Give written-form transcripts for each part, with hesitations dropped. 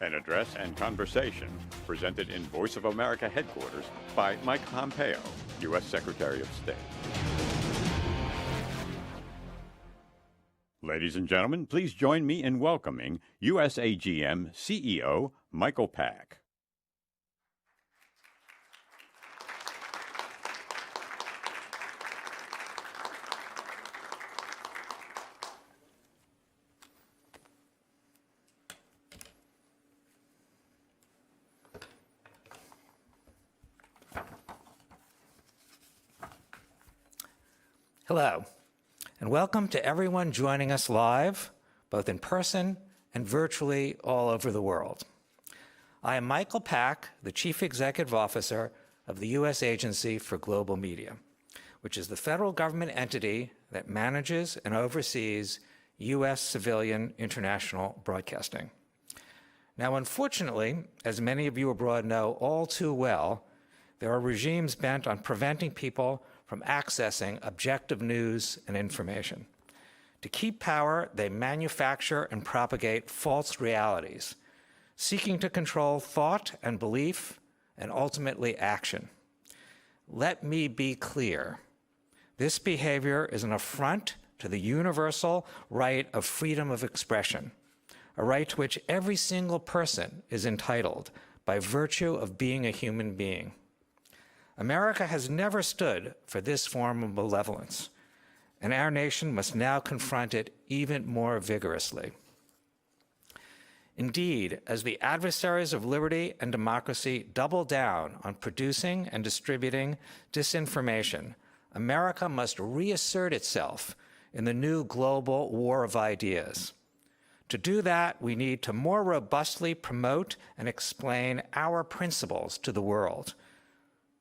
An address and conversation presented in Voice of America headquarters by Mike Pompeo, U.S. Secretary of State. Ladies and gentlemen, please join me in welcoming USAGM CEO Michael Pack. Hello, and welcome to everyone joining us live, both in person and virtually all over the world. I am Michael Pack, the Chief Executive Officer of the U.S. Agency for Global Media, which is the federal government entity that manages and oversees U.S. civilian international broadcasting. Now, unfortunately, as many of you abroad know all too well, there are regimes bent on preventing people from accessing objective news and information. To keep power, they manufacture and propagate false realities, seeking to control thought and belief and ultimately action. Let me be clear. This behavior is an affront to the universal right of freedom of expression, a right to which every single person is entitled by virtue of being a human being. America has never stood for this form of malevolence, and our nation must now confront it even more vigorously. Indeed, as the adversaries of liberty and democracy double down on producing and distributing disinformation, America must reassert itself in the new global war of ideas. To do that, we need to more robustly promote and explain our principles to the world.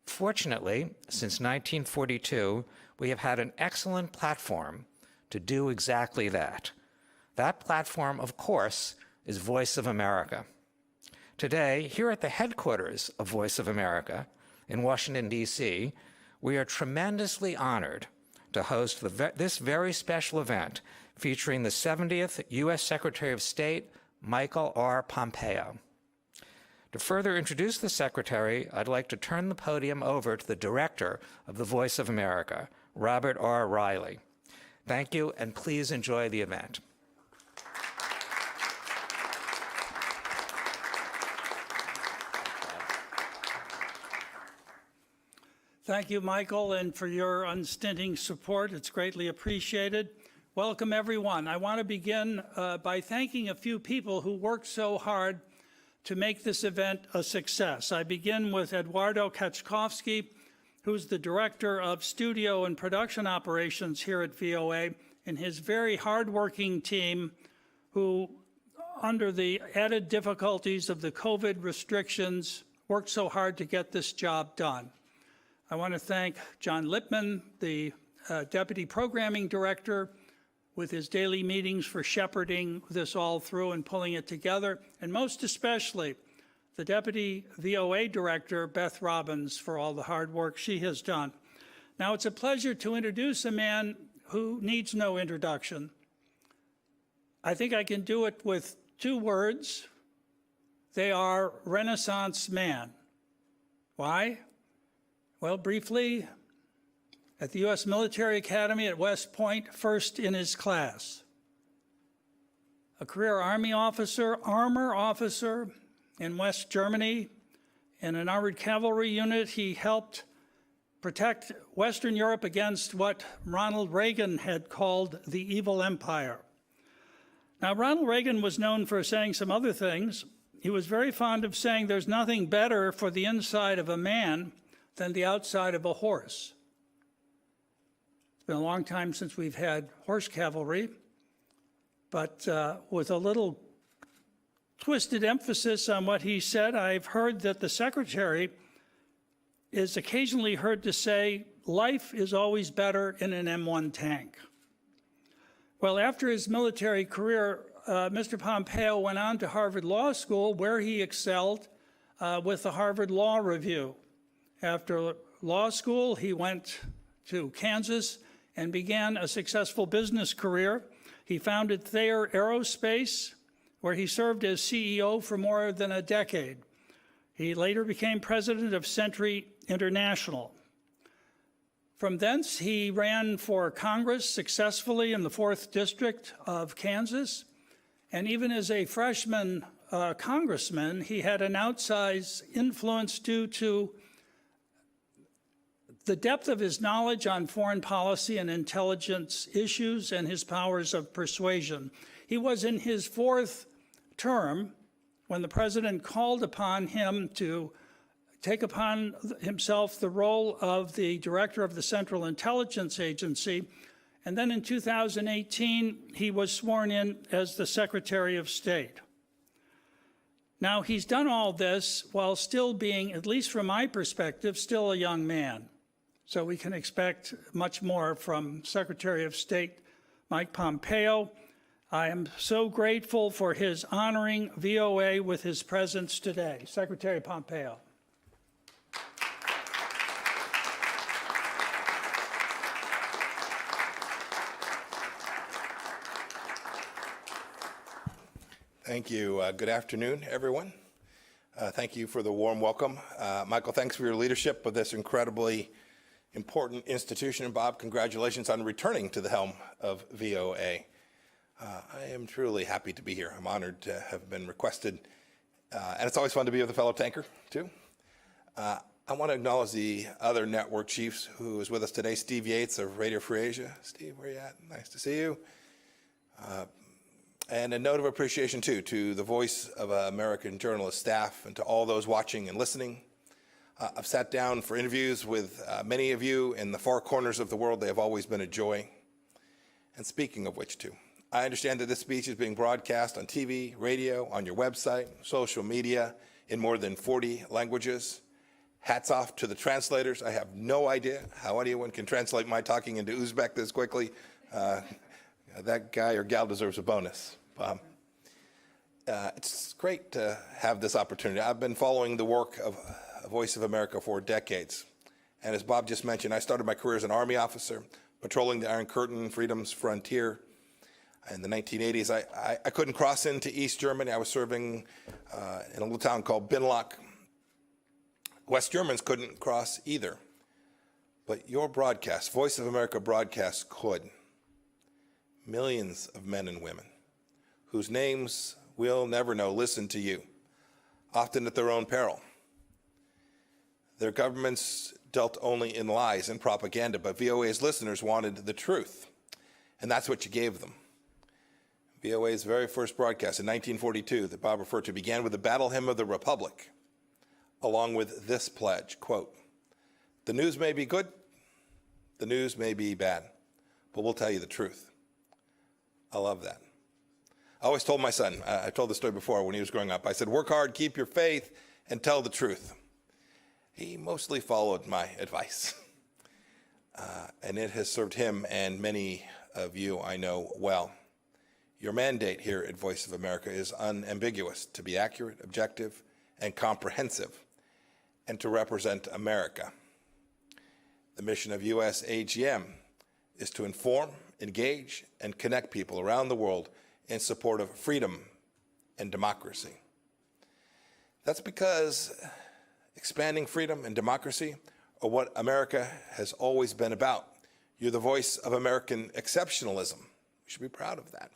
Fortunately, since 1942, we have had an excellent platform to do exactly that. That platform, of course, is Voice of America. Today, here at the headquarters of Voice of America in Washington, D.C., we are tremendously honored to host this very special event featuring the 70th U.S. Secretary of State, Michael R. Pompeo. To further introduce the Secretary, I'd like to turn the podium over to the Director of the Voice of America, Robert R. Riley. Thank you, and please enjoy the event. Thank you, Michael, and for your unstinting support. It's greatly appreciated. Welcome, everyone. I want to begin by thanking a few people who worked so hard to make this event a success. I begin with Eduardo Kaczkowski, who's the Director of Studio and Production Operations here at VOA, and his very hardworking team who, under the added difficulties of the COVID restrictions, worked so hard to get this job done. I want to thank John Lippman, the Deputy Programming Director, with his daily meetings for shepherding this all through and pulling it together, and most especially the Deputy VOA Director, Beth Robbins, for all the hard work she has done. Now, it's a pleasure to introduce a man who needs no introduction. I think I can do it with two words. They are Renaissance man. Why? Well, briefly, at the U.S. Military Academy at West Point, first in his class. A career Army officer, armor officer in West Germany. In an armored cavalry unit, he helped protect Western Europe against what Ronald Reagan had called the evil empire. Now, Ronald Reagan was known for saying some other things. He was very fond of saying there's nothing better for the inside of a man than the outside of a horse. It's been a long time since we've had horse cavalry, but with a little twisted emphasis on what he said, I've heard that the Secretary is occasionally heard to say, life is always better in an M1 tank. Well, after his military career, Mr. Pompeo went on to Harvard Law School, where he excelled with the Harvard Law Review. After law school, he went to Kansas and began a successful business career. He founded Thayer Aerospace, where he served as CEO for more than a decade. He later became president of Century International. From thence, he ran for Congress successfully in the 4th District of Kansas. And even as a freshman congressman, he had an outsized influence due to the depth of his knowledge on foreign policy and intelligence issues and his powers of persuasion. He was in his 4th term when the president called upon him to take upon himself the role of the director of the Central Intelligence Agency. And then in 2018, he was sworn in as the Secretary of State. Now, he's done all this while still being, at least from my perspective, still a young man. So we can expect much more from Secretary of State Mike Pompeo. I am so grateful for his honoring VOA with his presence today. Secretary Pompeo. Thank you. Good afternoon, everyone. Thank you for the warm welcome. Michael, thanks for your leadership of this incredibly important institution. And Bob, congratulations on returning to the helm of VOA. I am truly happy to be here. I'm honored to have been requested. And it's always fun to be with a fellow tanker, too. I want to acknowledge the other network chiefs who is with us today. Steve Yates of Radio Free Asia. Steve, where you at? Nice to see you. And a note of appreciation, too, to the Voice of American Journalist staff and to all those watching and listening. I've sat down for interviews with many of you in the far corners of the world. They have always been a joy. And speaking of which, too, I understand that this speech is being broadcast on TV, radio, on your website, social media, in more than 40 languages. Hats off to the translators. I have no idea how anyone can translate my talking into Uzbek this quickly. That guy or gal deserves a bonus. It's great to have this opportunity. I've been following the work of Voice of America for decades. And as Bob just mentioned, I started my career as an Army officer, patrolling the Iron Curtain, freedom's frontier. In the 1980s, I couldn't cross into East Germany. I was serving in a little town called Binlock. West Germans couldn't cross either. But your broadcast, Voice of America broadcast, could. Millions of men and women whose names we'll never know listen to you, often at their own peril. Their governments dealt only in lies and propaganda, but VOA's listeners wanted the truth, and that's what you gave them. VOA's very first broadcast in 1942 that Bob referred to began with the Battle Hymn of the Republic, along with this pledge, quote, "The news may be good, the news may be bad, but we'll tell you the truth." I love that. I always told my son, I told the story before when he was growing up, I said, work hard, keep your faith, and tell the truth. He mostly followed my advice. And it has served him and many of you I know well. Your mandate here at Voice of America is unambiguous: to be accurate, objective, and comprehensive, and to represent America. The mission of US AGM is to inform, engage, and connect people around the world in support of freedom and democracy. That's because expanding freedom and democracy are what America has always been about. You're the voice of American exceptionalism. We should be proud of that.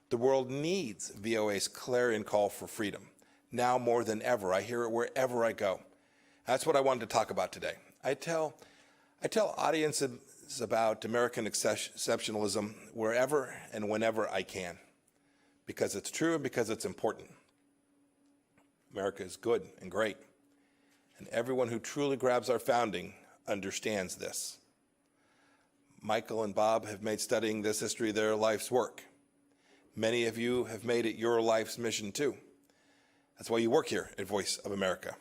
The world needs VOA's clarion call for freedom. Now more than ever, I hear it wherever I go. That's what I wanted to talk about today. I tell audiences about American exceptionalism wherever and whenever I can, because it's true and because it's important. America is good and great, and everyone who truly grabs our founding understands this. Michael and Bob have made studying this history their life's work. Many of you have made it your life's mission too. That's why you work here at Voice of America.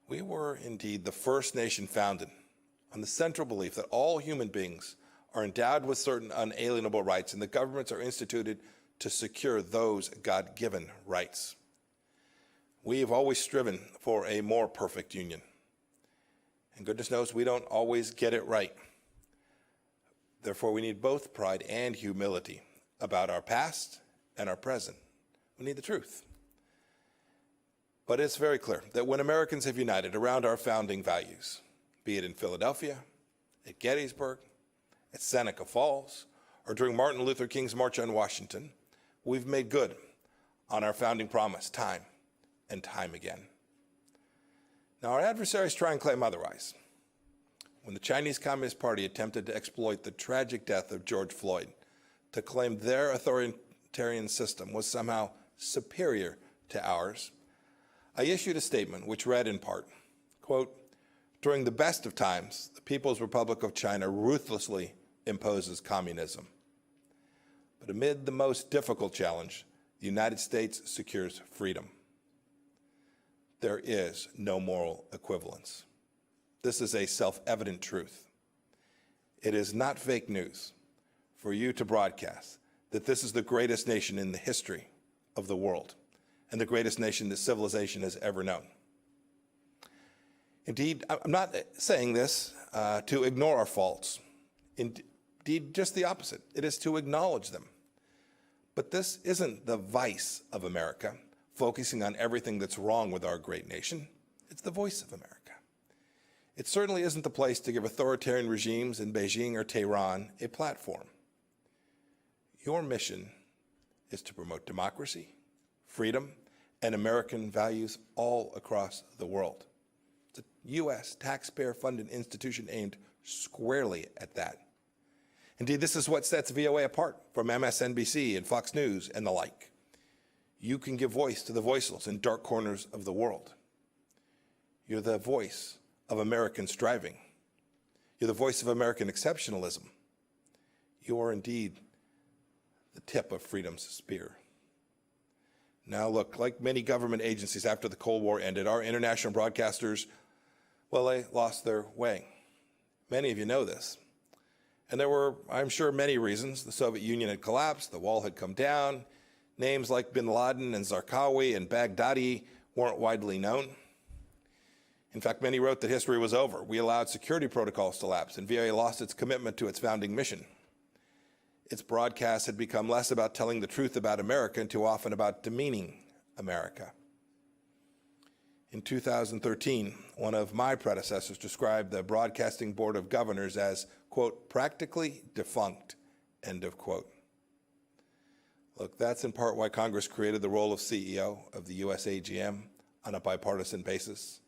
We were indeed the first nation founded on the central belief that all human beings are endowed with certain unalienable rights, and the governments are instituted to secure those God-given rights. We have always striven for a more perfect union. And goodness knows we don't always get it right. Therefore, we need both pride and humility about our past and our present. We need the truth. But it's very clear that when Americans have united around our founding values, be it in Philadelphia, at Gettysburg, at Seneca Falls, or during Martin Luther King's March on Washington, we've made good on our founding promise time and time again. Now, our adversaries try and claim otherwise. When the Chinese Communist Party attempted to exploit the tragic death of George Floyd to claim their authoritarian system was somehow superior to ours, I issued a statement which read in part, quote, "During the best of times, the People's Republic of China ruthlessly imposes communism. But amid the most difficult challenge, the United States secures freedom. There is no moral equivalence. This is a self-evident truth. It is not fake news for you to broadcast that this is the greatest nation in the history of the world and the greatest nation that civilization has ever known. Indeed, I'm not saying this to ignore our faults. Indeed, just the opposite. It is to acknowledge them. But this isn't the vice of America, focusing on everything that's wrong with our great nation. It's the voice of America. It certainly isn't the place to give authoritarian regimes in Beijing or Tehran a platform. Your mission is to promote democracy, freedom, and American values all across the world. It's a U.S. taxpayer-funded institution aimed squarely at that. Indeed, this is what sets VOA apart from MSNBC and Fox News and the like. You can give voice to the voiceless in dark corners of the world. You're the voice of American striving. You're the voice of American exceptionalism. You are indeed the tip of freedom's spear. Now look, like many government agencies after the Cold War ended, our international broadcasters, well, they lost their way. Many of you know this. And there were, I'm sure, many reasons. The Soviet Union had collapsed, the wall had come down, names like bin Laden and Zarqawi and Baghdadi weren't widely known. In fact, many wrote that history was over. We allowed security protocols to lapse, and VOA lost its commitment to its founding mission. Its broadcasts had become less about telling the truth about America and too often about demeaning America. In 2013, one of my predecessors described the Broadcasting Board of Governors as, quote, practically defunct, end of quote. Look, that's in part why Congress created the role of CEO of the US AGM on a bipartisan basis.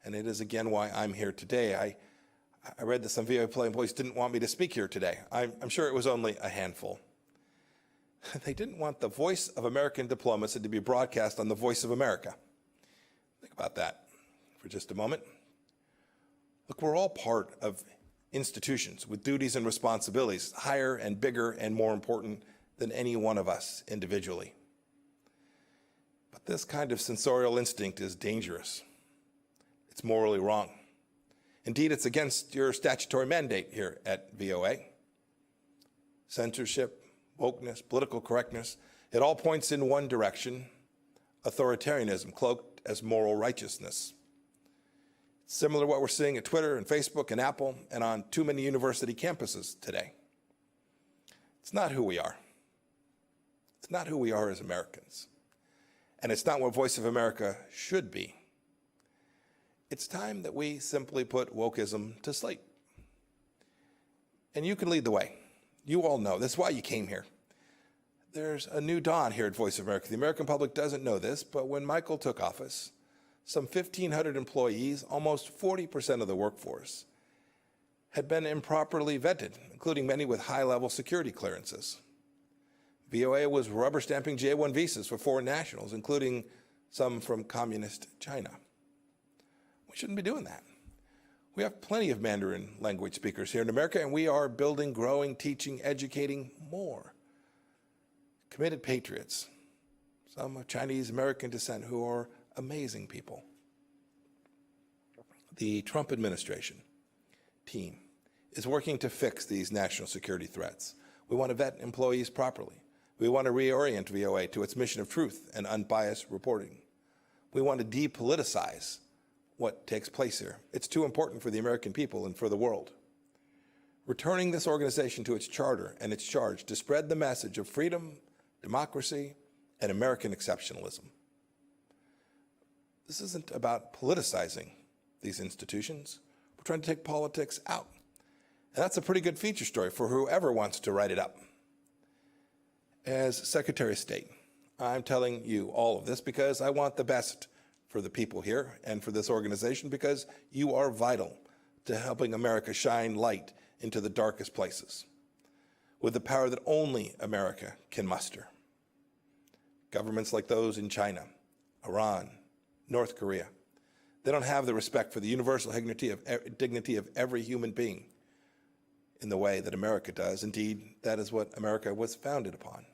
And it is again why I'm here today. I read that some VOA employees didn't want me to speak here today. I'm sure it was only a handful. They didn't want the voice of American diplomacy to be broadcast on the Voice of America. Think about that for just a moment. Look, we're all part of institutions with duties and responsibilities higher and bigger and more important than any one of us individually. But this kind of censorial instinct is dangerous. It's morally wrong. Indeed, it's against your statutory mandate here at VOA. Censorship, wokeness, political correctness, it all points in one direction: authoritarianism cloaked as moral righteousness. It's similar to what we're seeing at Twitter and Facebook and Apple and on too many university campuses today. It's not who we are. It's not who we are as Americans. And it's not what Voice of America should be. It's time that we simply put wokeism to sleep. And you can lead the way. You all know. That's why you came here. There's a new dawn here at Voice of America. The American public doesn't know this, but when Michael took office, some 1,500 employees, almost 40% of the workforce, had been improperly vetted, including many with high-level security clearances. VOA was rubber stamping J-1 visas for foreign nationals, including some from communist China. We shouldn't be doing that. We have plenty of Mandarin language speakers here in America, and we are building, growing, teaching, educating more committed patriots, some of Chinese American descent who are amazing people. The Trump administration team is working to fix these national security threats. We want to vet employees properly. We want to reorient VOA to its mission of truth and unbiased reporting. We want to depoliticize what takes place here. It's too important for the American people and for the world. Returning this organization to its charter and its charge to spread the message of freedom, democracy, and American exceptionalism. This isn't about politicizing these institutions. We're trying to take politics out. And that's a pretty good feature story for whoever wants to write it up. As Secretary of State, I'm telling you all of this because I want the best for the people here and for this organization, because you are vital to helping America shine light into the darkest places with the power that only America can muster. Governments like those in China, Iran, North Korea, they don't have the respect for the universal dignity of every human being in the way that America does. Indeed, that is what America was founded upon.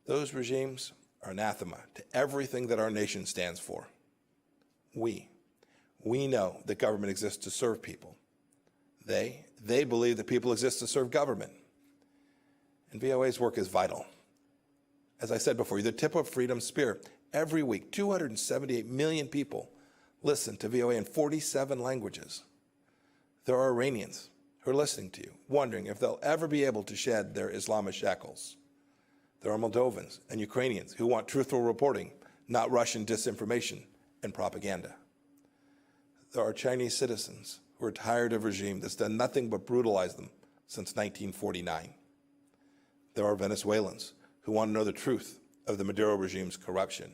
Those regimes are anathema to everything that our nation stands for. We know that government exists to serve people. They believe that people exist to serve government. And VOA's work is vital. As I said before, you're the tip of freedom's spear. Every week, 278 million people listen to VOA in 47 languages. There are Iranians who are listening to you, wondering if they'll ever be able to shed their Islamic shackles. There are Moldovans and Ukrainians who want truthful reporting, not Russian disinformation and propaganda. There are Chinese citizens who are tired of a regime that's done nothing but brutalize them since 1949. There are Venezuelans who want to know the truth of the Maduro regime's corruption.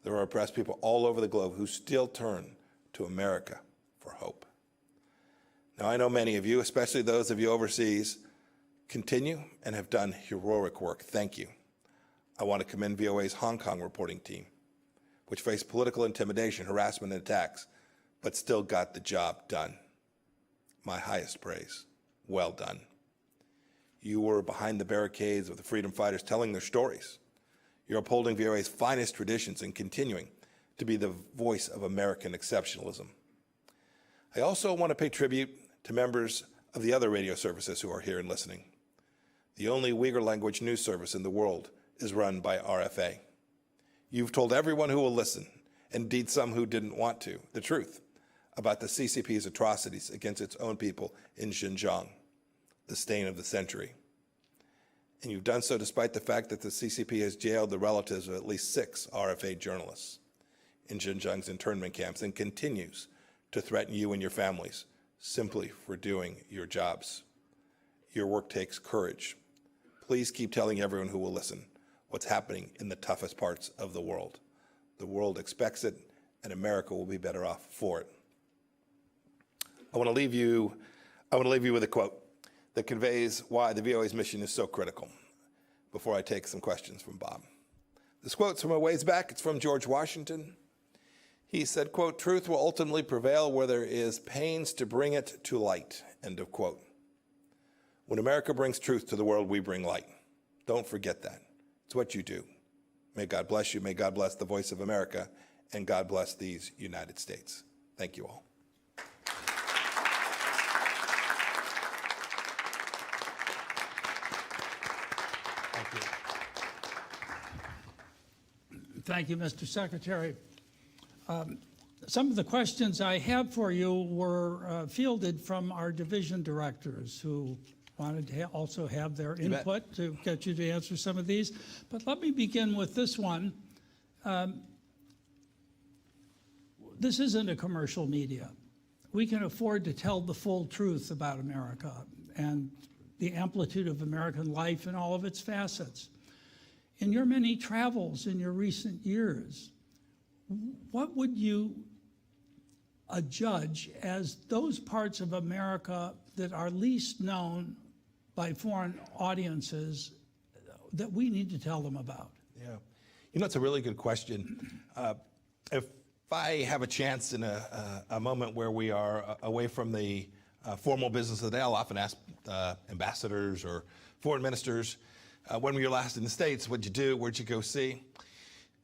There are oppressed people all over the globe who still turn to America for hope. Now, I know many of you, especially those of you overseas, continue and have done heroic work. Thank you. I want to commend VOA's Hong Kong reporting team, which faced political intimidation, harassment, and attacks, but still got the job done. My highest praise. Well done. You were behind the barricades of the freedom fighters telling their stories. You're upholding VOA's finest traditions and continuing to be the voice of American exceptionalism. I also want to pay tribute to members of the other radio services who are here and listening. The only Uyghur language news service in the world is run by RFA. You've told everyone who will listen, indeed some who didn't want to, the truth about the CCP's atrocities against its own people in Xinjiang, the stain of the century. And you've done so despite the fact that the CCP has jailed the relatives of at least 6 RFA journalists in Xinjiang's internment camps and continues to threaten you and your families simply for doing your jobs. Your work takes courage. Please keep telling everyone who will listen what's happening in the toughest parts of the world. The world expects it, and America will be better off for it. I want to leave you with a quote that conveys why the VOA's mission is so critical before I take some questions from Bob. This quote's from a ways back. It's from George Washington. He said, quote, "Truth will ultimately prevail where there is pains to bring it to light," end of quote. When America brings truth to the world, we bring light. Don't forget that. It's what you do. May God bless you. May God bless the voice of America, and God bless these United States. Thank you all. Thank you, Mr. Secretary. Some of the questions I have for you were fielded from our division directors who wanted to also have their input to get you to answer some of these. But let me begin with this one. This isn't a commercial media. We can afford to tell the full truth about America and the amplitude of American life in all of its facets. In your many travels in your recent years, what would you judge as those parts of America that are least known by foreign audiences that we need to tell them about? Yeah, you know, it's a really good question. If I have a chance in a moment where we are away from the formal business of the day, I'll often ask ambassadors or foreign ministers, when were you last in the States? What'd you do? Where'd you go see?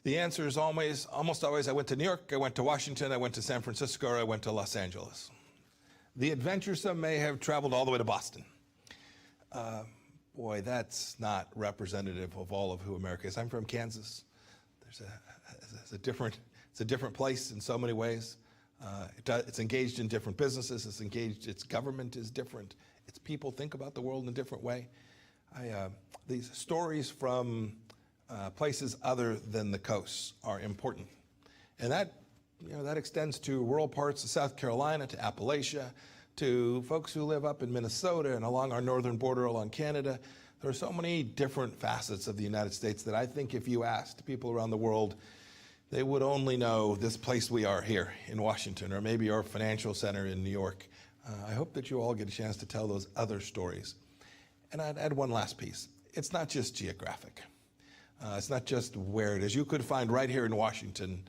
The answer is almost always, I went to New York, I went to Washington, I went to San Francisco, or I went to Los Angeles. The adventuresome may have traveled all the way to Boston. Boy, that's not representative of all of who America is. I'm from Kansas. It's a different place in so many ways. It's engaged in different businesses. Its government is different. Its people think about the world in a different way. These stories from places other than the coasts are important. And that extends to rural parts of South Carolina, to Appalachia, to folks who live up in Minnesota and along our northern border along Canada. There are so many different facets of the United States that I think if you asked people around the world, they would only know this place we are here in Washington, or maybe our financial center in New York. I hope that you all get a chance to tell those other stories. And I'd add one last piece. It's not just geographic. It's not just where it is. You could find right here in Washington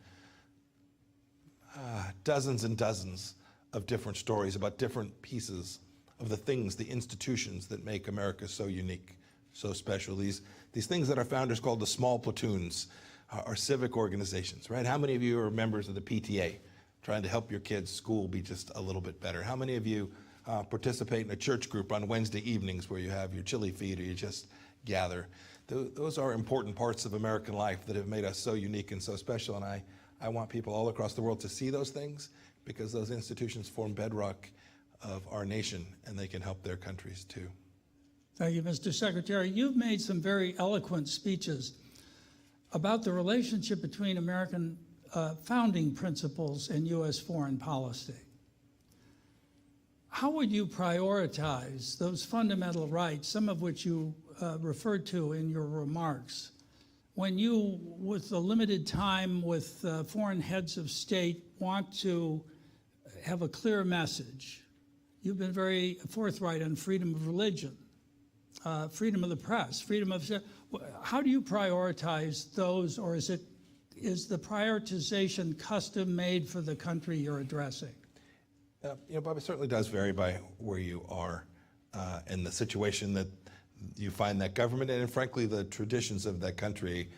dozens and dozens of different stories about different pieces of the things, the institutions that make America so unique, so special. These things that our founders called the small platoons, our civic organizations, right? How many of you are members of the PTA, trying to help your kids' school be just a little bit better? How many of you participate in a church group on Wednesday evenings where you have your chili feed or you just gather? Those are important parts of American life that have made us so unique and so special, and I want people all across the world to see those things, because those institutions form bedrock of our nation, and they can help their countries too. Thank you, Mr. Secretary. You've made some very eloquent speeches about the relationship between American founding principles and U.S. foreign policy. How would you prioritize those fundamental rights, some of which you referred to in your remarks, when you, with the limited time with foreign heads of state, want to have a clear message? You've been very forthright on freedom of religion, freedom of the press, freedom of... How do you prioritize those, or is the prioritization custom made for the country you're addressing? Bob, it certainly does vary by where you are and the situation that you find that government, and frankly, the traditions of that country.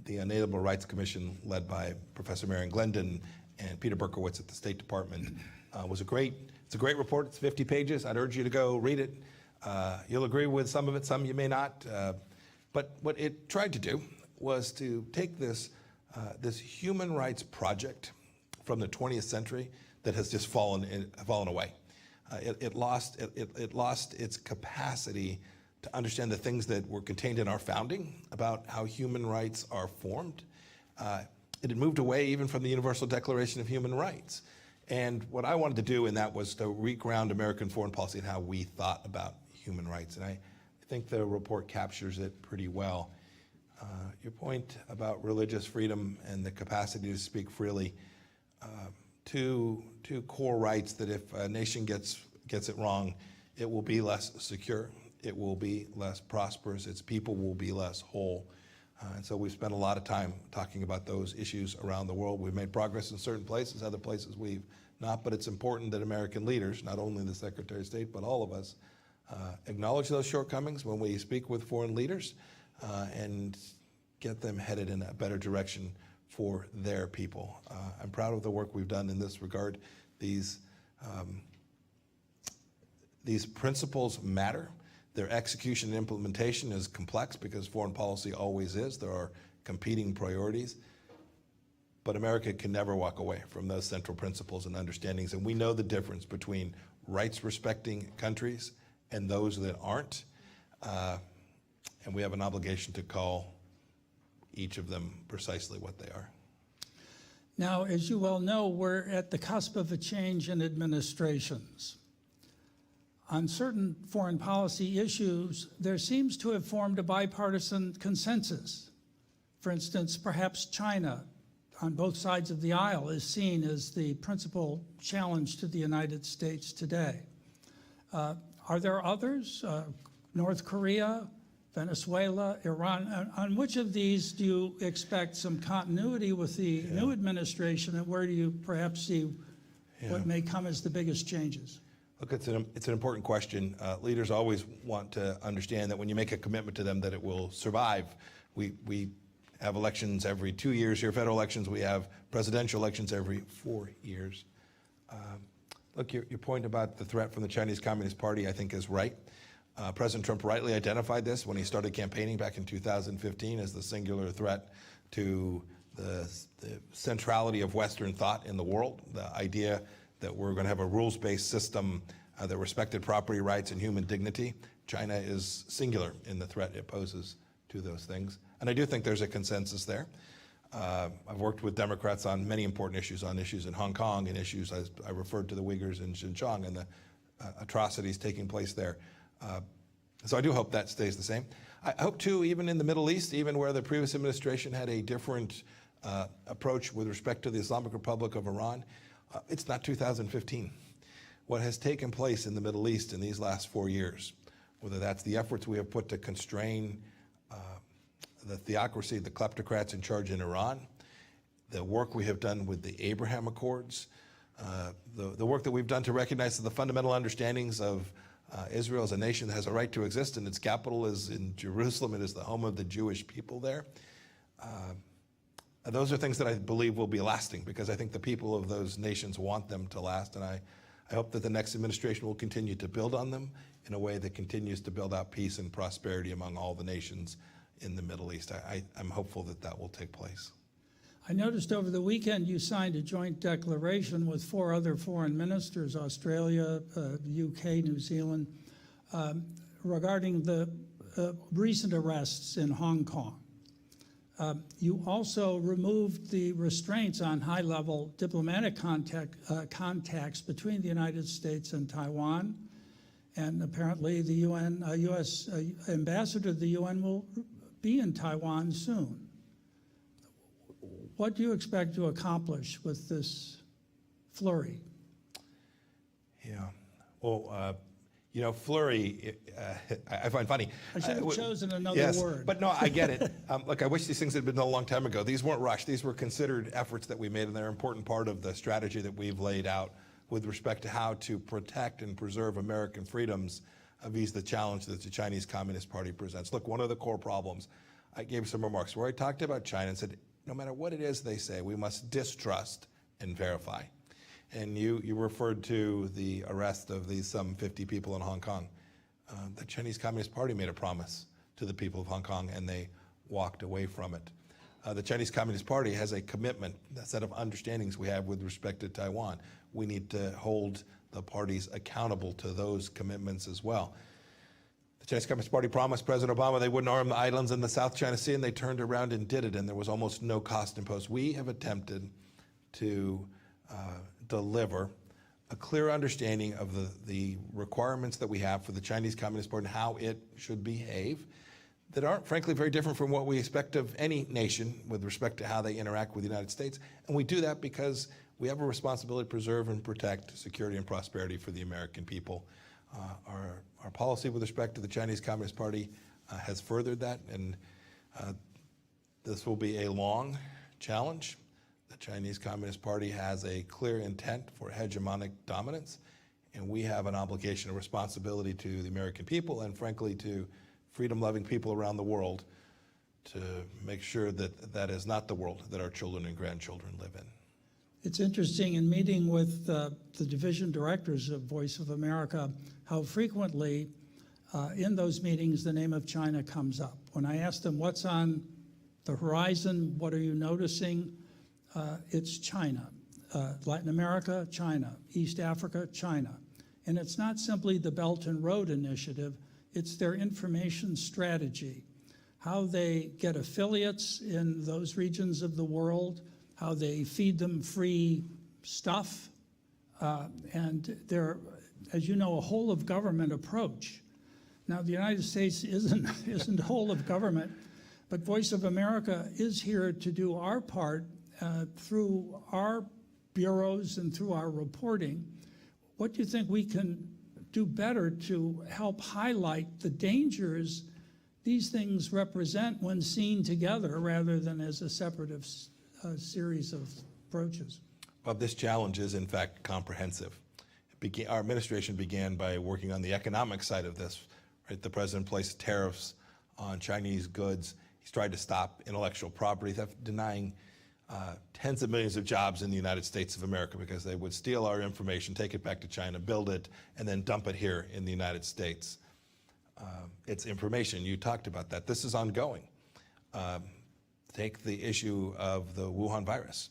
The Unalienable Rights Commission, led by Professor Marion Glendon and Peter Berkowitz at the State Department, it's a great report. It's 50 pages. I'd urge you to go read it. You'll agree with some of it, some you may not. But what it tried to do was to take this human rights project from the 20th century that has just fallen away. It lost its capacity to understand the things that were contained in our founding about how human rights are formed. It had moved away even from the Universal Declaration of Human Rights. And what I wanted to do in that was to reground American foreign policy and how we thought about human rights. And I think the report captures it pretty well. Your point about religious freedom and the capacity to speak freely, two core rights that if a nation gets it wrong, it will be less secure, it will be less prosperous, its people will be less whole. And so we've spent a lot of time talking about those issues around the world. We've made progress in certain places, other places we've not, but it's important that American leaders, not only the Secretary of State, but all of us, acknowledge those shortcomings when we speak with foreign leaders and get them headed in a better direction for their people. I'm proud of the work we've done in this regard. These principles matter. Their execution and implementation is complex because foreign policy always is. There are competing priorities. But America can never walk away from those central principles and understandings. And we know the difference between rights-respecting countries and those that aren't. And we have an obligation to call each of them precisely what they are. Now, as you well know, we're at the cusp of a change in administrations. On certain foreign policy issues, there seems to have formed a bipartisan consensus. For instance, perhaps China, on both sides of the aisle, is seen as the principal challenge to the United States today. Are there others? North Korea, Venezuela, Iran? On which of these do you expect some continuity with the new administration, and where do you perhaps see what may come as the biggest changes? Look, it's an important question. Leaders always want to understand that when you make a commitment to them that it will survive. We have elections every 2 years here, federal elections. We have presidential elections every 4 years. Look, your point about the threat from the Chinese Communist Party, I think, is right. President Trump rightly identified this when he started campaigning back in 2015 as the singular threat to the centrality of Western thought in the world, the idea that we're going to have a rules-based system that respected property rights and human dignity. China is singular in the threat it poses to those things. And I do think there's a consensus there. I've worked with Democrats on many important issues, on issues in Hong Kong and issues, as I referred to the Uyghurs in Xinjiang and the atrocities taking place there. So I do hope that stays the same. I hope too, even in the Middle East, even where the previous administration had a different approach with respect to the Islamic Republic of Iran, it's not 2015. What has taken place in the Middle East in these last 4 years, whether that's the efforts we have put to constrain the theocracy, the kleptocrats in charge in Iran, the work we have done with the Abraham Accords, the work that we've done to recognize the fundamental understandings of Israel as a nation that has a right to exist, and its capital is in Jerusalem. It is the home of the Jewish people there. Those are things that I believe will be lasting, because I think the people of those nations want them to last, and I hope that the next administration will continue to build on them in a way that continues to build out peace and prosperity among all the nations in the Middle East. I'm hopeful that that will take place. I noticed over the weekend you signed a joint declaration with 4 other foreign ministers, Australia, UK, New Zealand, regarding the recent arrests in Hong Kong. You also removed the restraints on high-level diplomatic contacts between the United States and Taiwan, and apparently the U.S. ambassador to the UN will be in Taiwan soon. What do you expect to accomplish with this flurry? Yeah, well, flurry, I find funny. I should have chosen another yes, word. But no, I get it. Look, I wish these things had been done a long time ago. These weren't rushed. These were considered efforts that we made, and they're an important part of the strategy that we've laid out with respect to how to protect and preserve American freedoms vis the challenge that the Chinese Communist Party presents. Look, one of the core problems, I gave some remarks where I talked about China and said, no matter what it is they say, we must distrust and verify. And you referred to the arrest of these some 50 people in Hong Kong. The Chinese Communist Party made a promise to the people of Hong Kong, and they walked away from it. The Chinese Communist Party has a commitment, a set of understandings we have with respect to Taiwan. We need to hold the parties accountable to those commitments as well. The Chinese Communist Party promised President Obama they wouldn't arm the islands in the South China Sea, and they turned around and did it, and there was almost no cost imposed. We have attempted to deliver a clear understanding of the requirements that we have for the Chinese Communist Party and how it should behave, that aren't, frankly, very different from what we expect of any nation with respect to how they interact with the United States. And we do that because we have a responsibility to preserve and protect security and prosperity for the American people. Our policy with respect to the Chinese Communist Party has furthered that, and this will be a long challenge. The Chinese Communist Party has a clear intent for hegemonic dominance, and we have an obligation, a responsibility to the American people and, frankly, to freedom-loving people around the world to make sure that that is not the world that our children and grandchildren live in. It's interesting, in meeting with the division directors of Voice of America, how frequently in those meetings the name of China comes up. When I ask them what's on the horizon, what are you noticing, it's China. Latin America, China. East Africa, China. And it's not simply the Belt and Road Initiative, it's their information strategy, how they get affiliates in those regions of the world, how they feed them free stuff, and they're, as you know, a whole of government approach. Now, the United States isn't whole of government, but Voice of America is here to do our part through our bureaus and through our reporting. What do you think we can do better to help highlight the dangers these things represent when seen together rather than as a separate series of approaches? Well, this challenge is, in fact, comprehensive. Our administration began by working on the economic side of this. Right? The president placed tariffs on Chinese goods. He's tried to stop intellectual property theft, denying tens of millions of jobs in the United States of America because they would steal our information, take it back to China, build it, and then dump it here in the United States. It's information. You talked about that. This is ongoing. Take the issue of the Wuhan virus.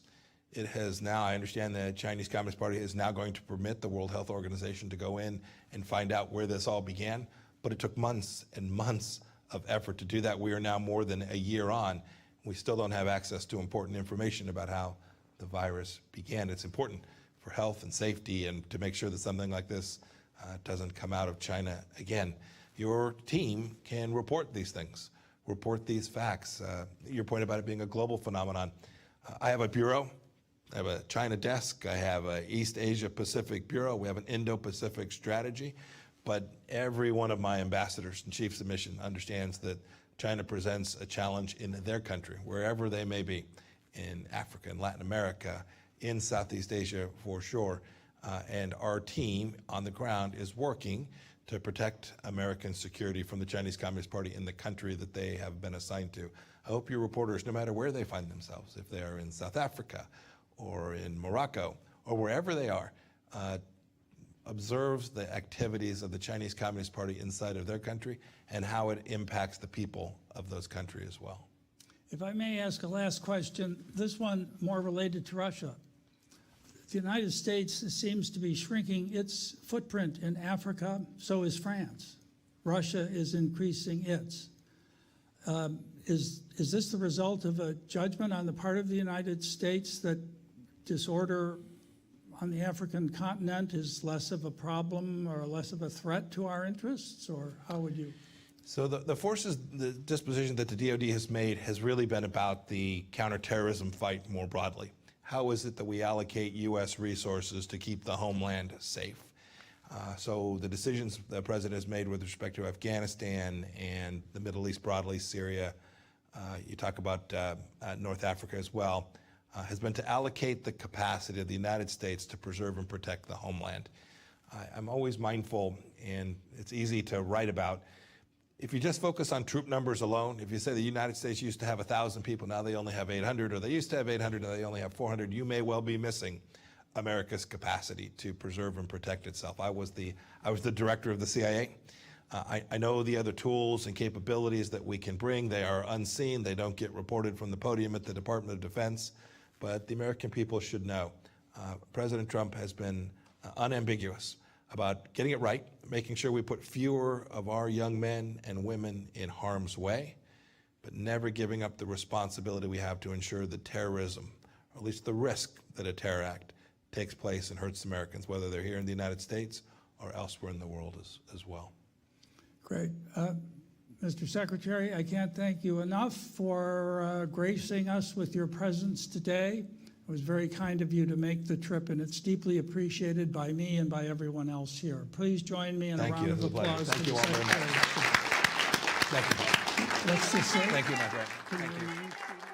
It has now, I understand the Chinese Communist Party is now going to permit the World Health Organization to go in and find out where this all began. but it took months and months of effort to do that. We are now more than a year on. We still don't have access to important information about how the virus began. It's important for health and safety and to make sure that something like this doesn't come out of China again. Your team can report these things, report these facts. Your point about it being a global phenomenon. I have a bureau. I have a China desk. I have an East Asia Pacific bureau. We have an Indo-Pacific strategy. But every one of my ambassadors and chiefs of mission understands that China presents a challenge in their country, wherever they may be, in Africa, in Latin America, in Southeast Asia for sure. And our team on the ground is working to protect American security from the Chinese Communist Party in the country that they have been assigned to. I hope your reporters, no matter where they find themselves, if they are in South Africa or in Morocco or wherever they are, observes the activities of the Chinese Communist Party inside of their country and how it impacts the people of those countries as well. If I may ask a last question, this one more related to Russia. The United States seems to be shrinking its footprint in Africa, so is France. Russia is increasing its. Is this the result of a judgment on the part of the United States that disorder on the African continent is less of a problem or less of a threat to our interests, or how would you? So the forces, the disposition that the DoD has made has really been about the counterterrorism fight more broadly. How is it that we allocate U.S. resources to keep the homeland safe? So the decisions the President has made with respect to Afghanistan and the Middle East broadly, Syria, you talk about North Africa as well, has been to allocate the capacity of the United States to preserve and protect the homeland. I'm always mindful, and it's easy to write about, if you just focus on troop numbers alone, if you say the United States used to have 1,000 people, now they only have 800, or they used to have 800, now they only have 400, you may well be missing America's capacity to preserve and protect itself. I was the director of the CIA. I know the other tools and capabilities that we can bring. They are unseen. They don't get reported from the podium at the Department of Defense. But the American people should know. President Trump has been unambiguous about getting it right, making sure we put fewer of our young men and women in harm's way, but never giving up the responsibility we have to ensure that terrorism, or at least the risk that a terror act takes place and hurts Americans, whether they're here in the United States or elsewhere in the world as well. Great. Mr. Secretary, I can't thank you enough for gracing us with your presence today. It was very kind of you to make the trip, and it's deeply appreciated by me and by everyone else here. Please join me in a round of applause. Thank you all very much. Thank you. Let's just say, Thank you, my friend. Thank you.